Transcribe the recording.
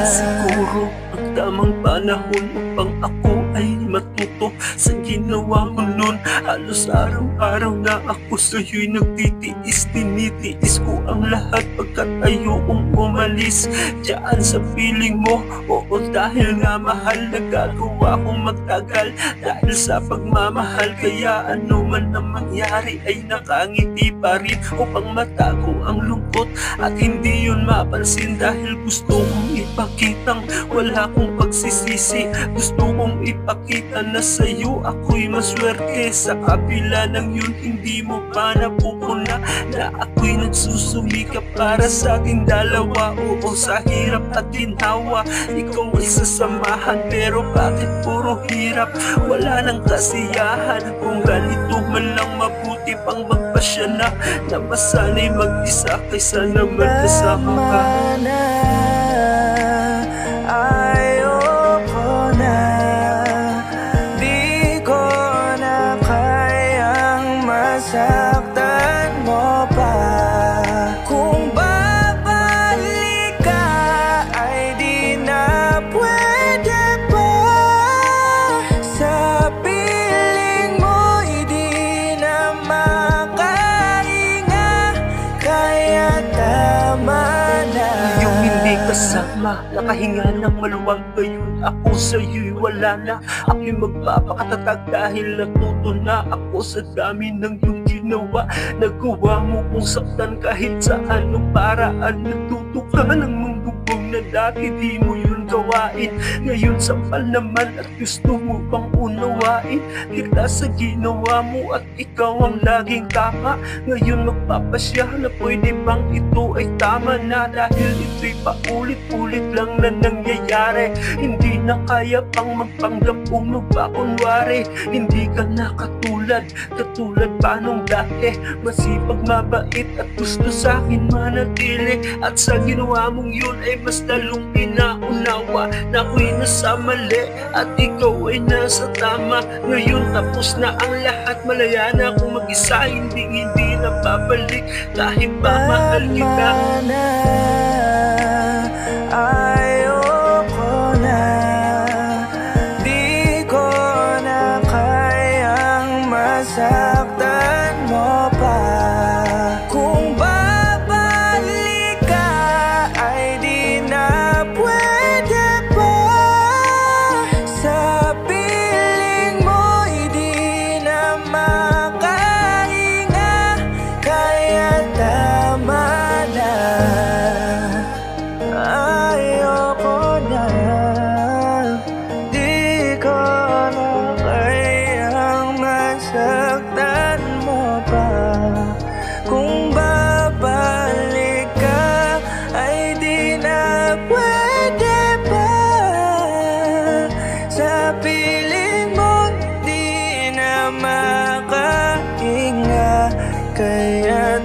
Siguro ang tamang panahon upang ako ay matuto sa ginawa mo nun. Halos araw-araw na ako sa'yo'y nagtitiis. Tinitiis ko ang lahat pagkat ayokong umalis diyan sa piling mo. Oo, dahil nga mahal, nagagawa kong magtagal dahil sa pagmamahal. Kaya ano man ang mangyari ay nakangiti pa rin upang matago ang lungkot at hindi yun mapansin. Dahil gusto kong ipakitang wala kong pagsisisi. Gusto kong ipakita na sa'yo ako'y maswerte. Sa kabila ng yun, hindi mo pa napupuna na ako'y nagsusumikap para sa ating dalawa. Oo, sa hirap at ginhawa, ikaw ay sasamahan. Pero bakit puro hirap? Wala nang kasiyahan. Kung ganito man lang, mabuti pang magpasya na masanay mag-isa kaysa naman kasama ka. Ayoko na, di ko na kayang masaktan mo pa. Kung babalik ka ay di na pwede pa. Sa piling mo'y di na makahinga, kaya tama na. Yung hindi kasama, nakahinga ng maluwag. Ngayon ako sa'yo'y wala na. Ako'y magpapakatatag dahil natuto na ako sa dami ng iyong ginawa. Nagawa mo kung saktan kahit sa anong paraan. Natuto ka ng manggubong na dati di mo yun gawain. Ngayon sampal naman at gusto mo pang unawain kita sa ginawa mo at ikaw ang laging tama. Ngayon magpapasya na pwede bang ito ay tama na. Dahil ito'y paulit-ulit lang na nangyayari. Hindi na kaya pang magpanggap o magpakunwari. Hindi ka na katulad pa nung dati. Masipag, mabait at gusto sa'kin manatili. At sa ginawa mong yun ay mas lalong pinaunawa na ako'y nasa mali at ikaw ay nasa tama. Ngayon tapos na ang lahat, malaya na akong mag-isa. Hindi na babalik kahit pa mahal kita. Ayoko na, di ko na kayang masaktan mo pa. Kung babalik ka ay di na pwede pa. Sa piling mo'y di na makahinga, kaya tama na. Ayoko na, di ko na kayang masaktan mo pa. Kung babalik ka ay di na pwede pa. Sa piling mo di na makahinga, kaya